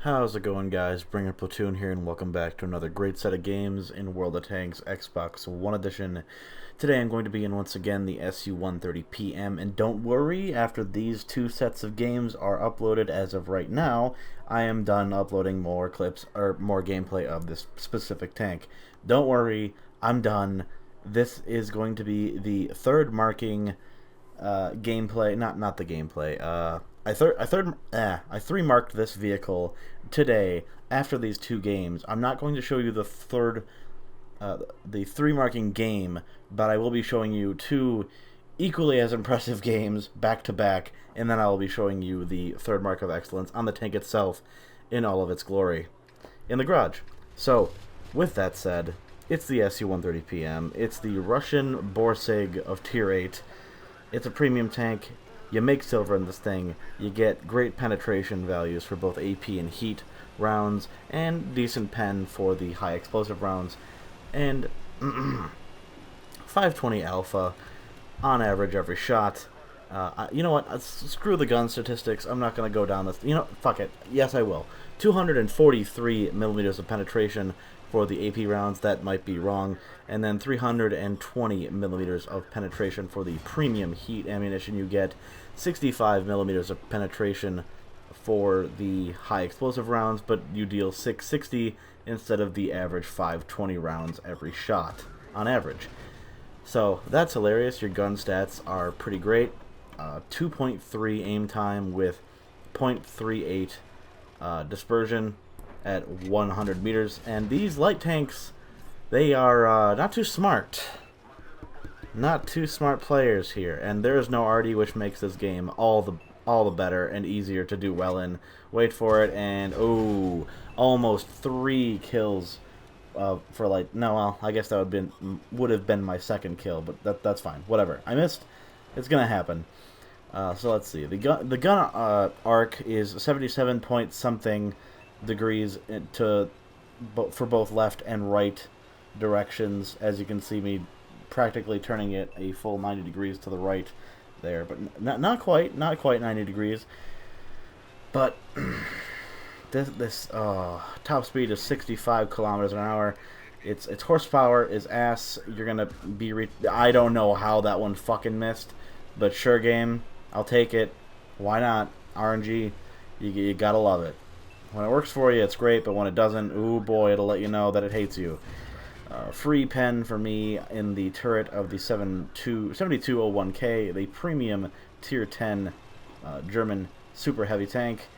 How's it going, guys? Bringer Platoon here, and welcome back to another great set of games in World of Tanks Xbox One Edition. Today I'm going to be in once again the SU-130PM, and don't worry, after these two sets of games are uploaded as of right now, I am done uploading more clips or more gameplay of this specific tank. Don't worry, I'm done. This is going to be the third marking gameplay, not the gameplay. I three marked this vehicle today after these two games. I'm not going to show you the three marking game, but I will be showing you two equally as impressive games back to back, and then I will be showing you the third mark of excellence on the tank itself in all of its glory in the garage. So, with that said, it's the SU-130PM. It's the Russian Borsig of Tier 8. It's a premium tank. You make silver in this thing, you get great penetration values for both AP and heat rounds, and decent pen for the high explosive rounds, and 520 alpha on average every shot. You know what, screw the gun statistics, I'm not going to go down this, fuck it, yes I will. 243 millimeters of penetration for the AP rounds, that might be wrong, and then 320 millimeters of penetration for the premium heat ammunition. You get 65 millimeters of penetration for the high explosive rounds, but you deal 660 instead of the average 520 rounds every shot on average. So that's hilarious. Your gun stats are pretty great. 2.3 aim time with 0.38 dispersion at 100 meters, and these light tanks, they are not too smart. Not too smart players here, and there is no RD, which makes this game all the better and easier to do well in. Wait for it, and oh, almost 3 kills for like, no, well, I guess that would have been my second kill, but that's fine. Whatever, I missed. It's gonna happen. So let's see. The gun arc is 77 point something degrees for both left and right directions. As you can see me practically turning it a full 90 degrees to the right there, but not quite 90 degrees. But this top speed is 65 kilometers an hour. Its horsepower is ass. You're gonna be I don't know how that one fucking missed, but sure, game, I'll take it. Why not? RNG, you gotta love it. When it works for you, it's great, but when it doesn't, ooh boy, it'll let you know that it hates you. Free pen for me in the turret of the 7201K, the premium tier 10 German super heavy tank.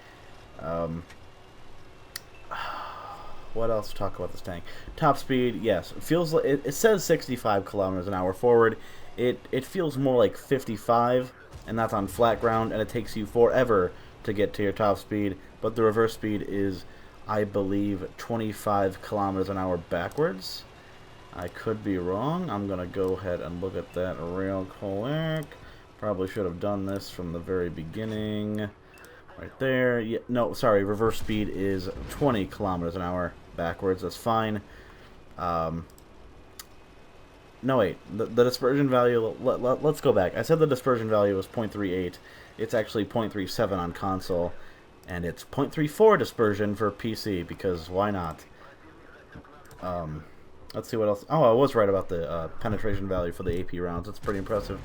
What else to talk about this tank? Top speed, yes. It says 65 kilometers an hour forward. It feels more like 55, and that's on flat ground, and it takes you forever to get to your top speed, but the reverse speed is, I believe, 25 kilometers an hour backwards. I could be wrong. I'm gonna go ahead and look at that real quick. Probably should have done this from the very beginning. Right there. Yeah, no, sorry, reverse speed is 20 kilometers an hour backwards. That's fine. No, wait. The dispersion value, let's go back. I said the dispersion value was 0.38. It's actually 0.37 on console, and it's 0.34 dispersion for PC, because why not? Let's see what else. Oh, I was right about the penetration value for the AP rounds. That's pretty impressive.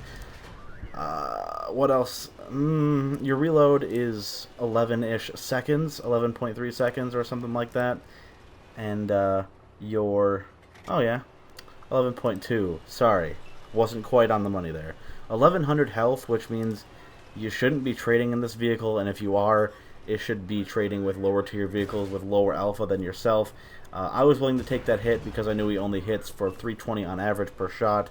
What else? Your reload is 11-ish seconds, 11.3 seconds or something like that. And oh yeah, 11.2. Sorry, wasn't quite on the money there. 1100 health, which means you shouldn't be trading in this vehicle, and if you are, it should be trading with lower tier vehicles with lower alpha than yourself. I was willing to take that hit because I knew he only hits for 320 on average per shot.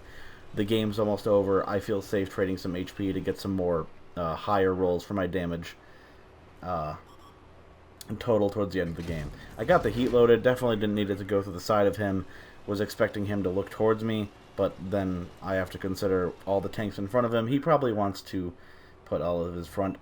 The game's almost over. I feel safe trading some HP to get some more higher rolls for my damage in total towards the end of the game. I got the heat loaded. Definitely didn't need it to go through the side of him. Was expecting him to look towards me, but then I have to consider all the tanks in front of him. He probably wants to put all of his front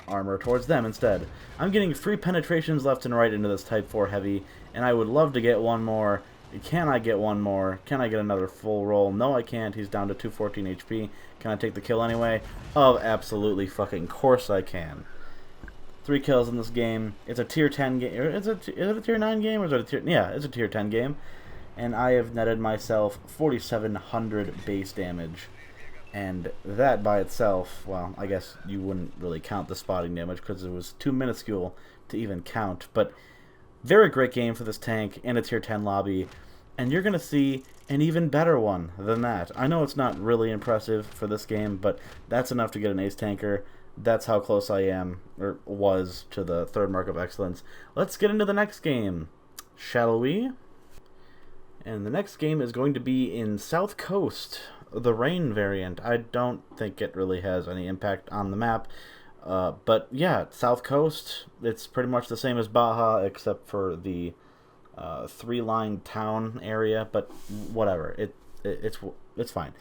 armor towards them instead. I'm getting free penetrations left and right into this Type 4 heavy, and I would love to get one more. Can I get one more? Can I get another full roll? No, I can't. He's down to 214 HP. Can I take the kill anyway? Oh, absolutely fucking course I can. 3 kills in this game. It's a tier 10 game. Is it a tier 9 game or is it a tier? Yeah, it's a tier 10 game. And I have netted myself 4,700 base damage. And that by itself, well, I guess you wouldn't really count the spotting damage because it was too minuscule to even count. But very great game for this tank in a tier 10 lobby. And you're going to see an even better one than that. I know it's not really impressive for this game, but that's enough to get an ace tanker. That's how close I am, or was, to the third mark of excellence. Let's get into the next game, shall we? And the next game is going to be in South Coast, the rain variant. I don't think it really has any impact on the map. But yeah, South Coast, it's pretty much the same as Baja, except for the 3-line town area, but whatever. It's fine.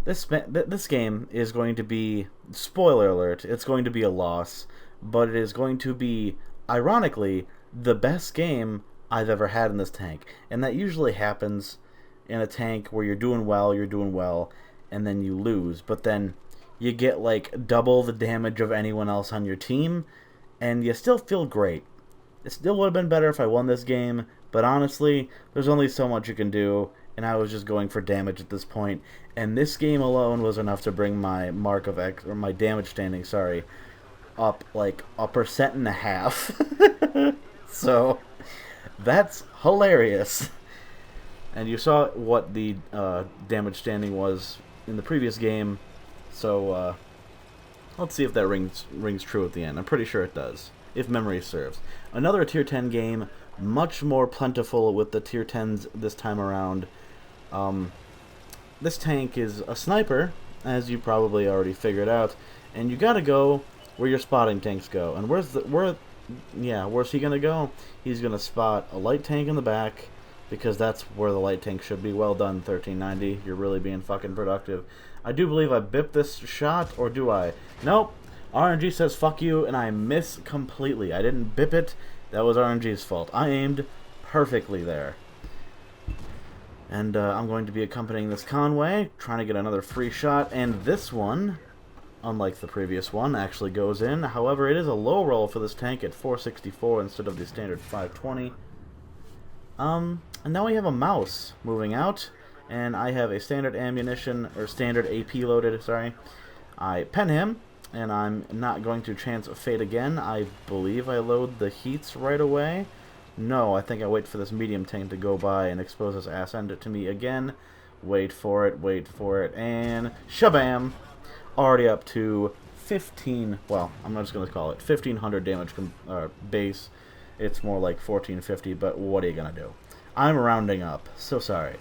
This game is going to be, spoiler alert, it's going to be a loss, but it is going to be, ironically, the best game I've ever had in this tank. And that usually happens in a tank where you're doing well, and then you lose. But then you get like double the damage of anyone else on your team, and you still feel great. It still would have been better if I won this game, but honestly, there's only so much you can do, and I was just going for damage at this point. And this game alone was enough to bring my mark of my damage standing, sorry, up like 1.5%. So that's hilarious. And you saw what the damage standing was in the previous game, so let's see if that rings true at the end. I'm pretty sure it does, if memory serves. Another tier 10 game, much more plentiful with the tier 10s this time around. This tank is a sniper, as you probably already figured out, and you gotta go where your spotting tanks go. And where's he gonna go? He's gonna spot a light tank in the back, because that's where the light tank should be. Well done, 1390. You're really being fucking productive. I do believe I bipped this shot, or do I? Nope. RNG says fuck you, and I miss completely. I didn't bip it. That was RNG's fault. I aimed perfectly there. And I'm going to be accompanying this Conway, trying to get another free shot, and this one, unlike the previous one, actually goes in. However, it is a low roll for this tank at 464 instead of the standard 520. And now we have a mouse moving out, and I have a standard ammunition, or standard AP loaded, sorry. I pen him, and I'm not going to chance a fate again. I believe I load the heats right away. No, I think I wait for this medium tank to go by and expose his ass end to me again. Wait for it, and shabam! Already up to 15, well, I'm just going to call it 1,500 damage base. It's more like 1450, but what are you going to do? I'm rounding up, so sorry.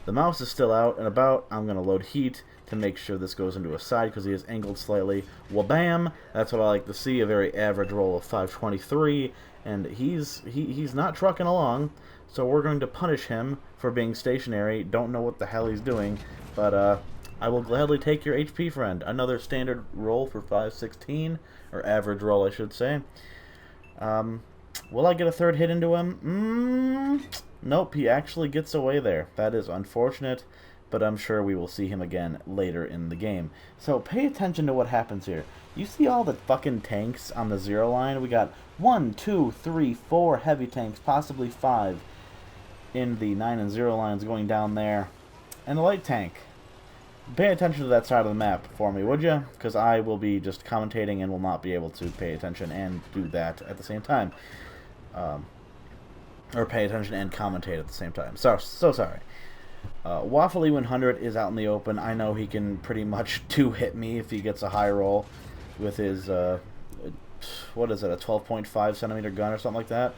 The mouse is still out and about. I'm going to load heat to make sure this goes into a side because he is angled slightly. Wabam! That's what I like to see, a very average roll of 523. And he's not trucking along, so we're going to punish him for being stationary. Don't know what the hell he's doing, but I will gladly take your HP, friend. Another standard roll for 516, or average roll, I should say. Will I get a third hit into him? Nope, he actually gets away there. That is unfortunate, but I'm sure we will see him again later in the game. So pay attention to what happens here. You see all the fucking tanks on the 0 line? We got 1, 2, 3, 4 heavy tanks, possibly 5 in the 9 and 0 lines going down there. And the light tank. Pay attention to that side of the map for me, would you? Because I will be just commentating and will not be able to pay attention and do that at the same time. Or pay attention and commentate at the same time. So sorry. Waffly 100 is out in the open. I know he can pretty much hit me if he gets a high roll with his, what is it, a 12.5 centimeter gun or something like that.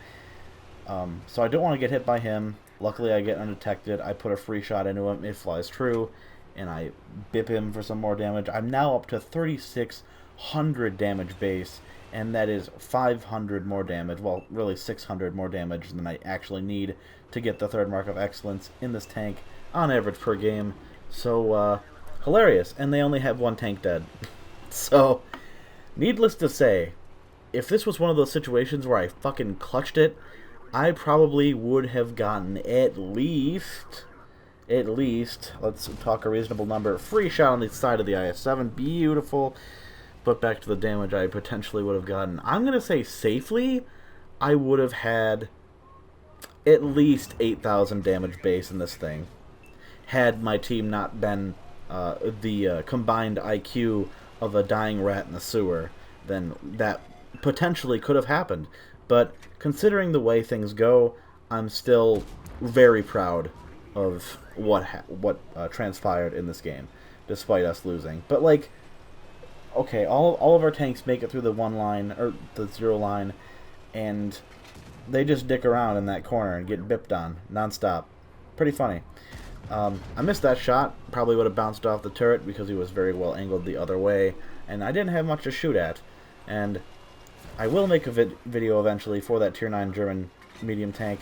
So I don't want to get hit by him. Luckily I get undetected. I put a free shot into him. It flies true. And I bip him for some more damage. I'm now up to 3,600 damage base. And that is 500 more damage. Well, really 600 more damage than I actually need to get the third mark of excellence in this tank on average per game. So, hilarious. And they only have one tank dead. So, needless to say, if this was one of those situations where I fucking clutched it, I probably would have gotten at least, let's talk a reasonable number, free shot on the side of the IS-7. Beautiful. but back to the damage I potentially would have gotten. I'm going to say safely, I would have had at least 8,000 damage base in this thing, had my team not been the combined IQ of a dying rat in the sewer. Then that potentially could have happened. But considering the way things go, I'm still very proud of what transpired in this game, despite us losing. But, like, okay, all of our tanks make it through the 1 line, or the 0 line, and they just dick around in that corner and get bipped on nonstop. Pretty funny. I missed that shot. Probably would have bounced off the turret because he was very well angled the other way, and I didn't have much to shoot at. And I will make a video eventually for that Tier 9 German medium tank,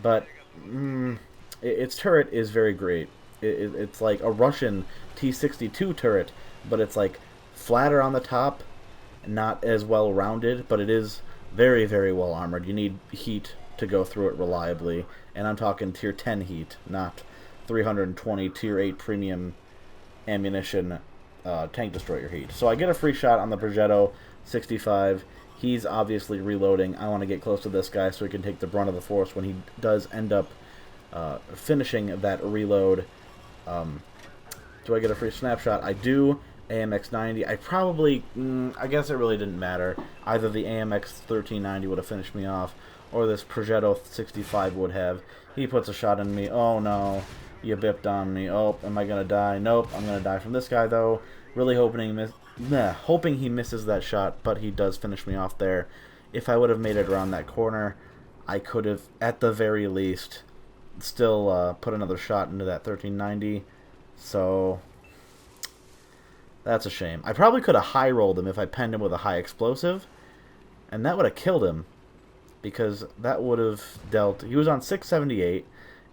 but its turret is very great. It's like a Russian T-62 turret, but it's like flatter on the top, not as well rounded, but it is very, very well armored. You need heat to go through it reliably, and I'm talking Tier 10 heat, not 320 Tier 8 premium ammunition tank destroyer heat. So I get a free shot on the Progetto 65. He's obviously reloading. I want to get close to this guy so he can take the brunt of the force when he does end up finishing that reload. Do I get a free snapshot? I do. AMX-90. I probably, I guess it really didn't matter. Either the AMX-1390 would have finished me off, or this Progetto 65 would have. He puts a shot in me. Oh no, you bipped on me. Oh, am I gonna die? Nope, I'm gonna die from this guy though. Really hoping he misses that shot, but he does finish me off there. If I would have made it around that corner, I could have, at the very least, still put another shot into that 1390. So that's a shame. I probably could have high rolled him if I penned him with a high explosive, and that would have killed him, because that would have dealt. He was on 678,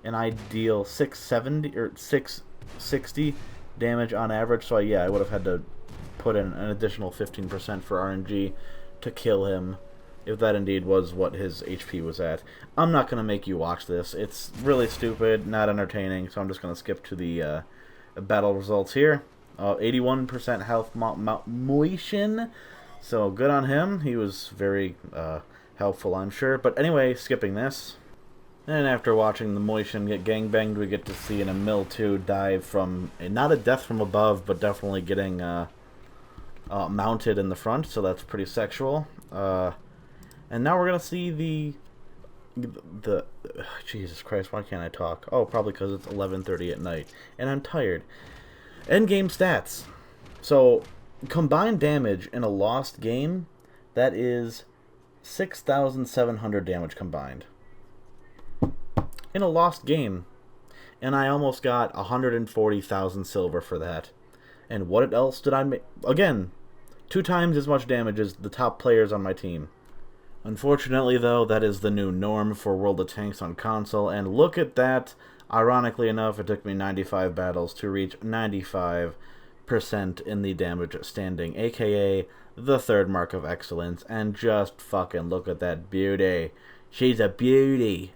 and I deal 670 or 660 damage on average. So yeah, I would have had to put in an additional 15% for RNG to kill him, if that indeed was what his HP was at. I'm not gonna make you watch this. It's really stupid, not entertaining. So I'm just gonna skip to the battle results here. 81% health motion, so good on him. He was very helpful, I'm sure. But anyway, skipping this. And after watching the Motion get gangbanged, we get to see an Emil 2 dive from, not a death from above, but definitely getting mounted in the front, so that's pretty sexual. And now we're going to see the Jesus Christ, why can't I talk? Oh, probably because it's 11:30 at night, and I'm tired. Endgame stats. So, combined damage in a lost game, that is 6,700 damage combined. In a lost game. And I almost got 140,000 silver for that. And what else did I make? Again, 2 times as much damage as the top players on my team. Unfortunately, though, that is the new norm for World of Tanks on console, and look at that. Ironically enough, it took me 95 battles to reach 95% in the damage standing, aka the 3rd mark of excellence, and just fucking look at that beauty. She's a beauty.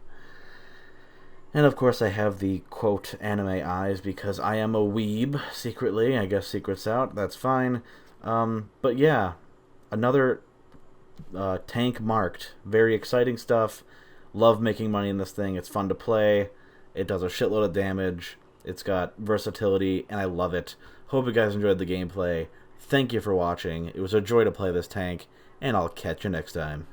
And of course I have the, quote, anime eyes because I am a weeb, secretly. I guess secret's out, that's fine. But yeah, another tank marked. Very exciting stuff. Love making money in this thing. It's fun to play. It does a shitload of damage. It's got versatility, and I love it. Hope you guys enjoyed the gameplay. Thank you for watching. It was a joy to play this tank, and I'll catch you next time.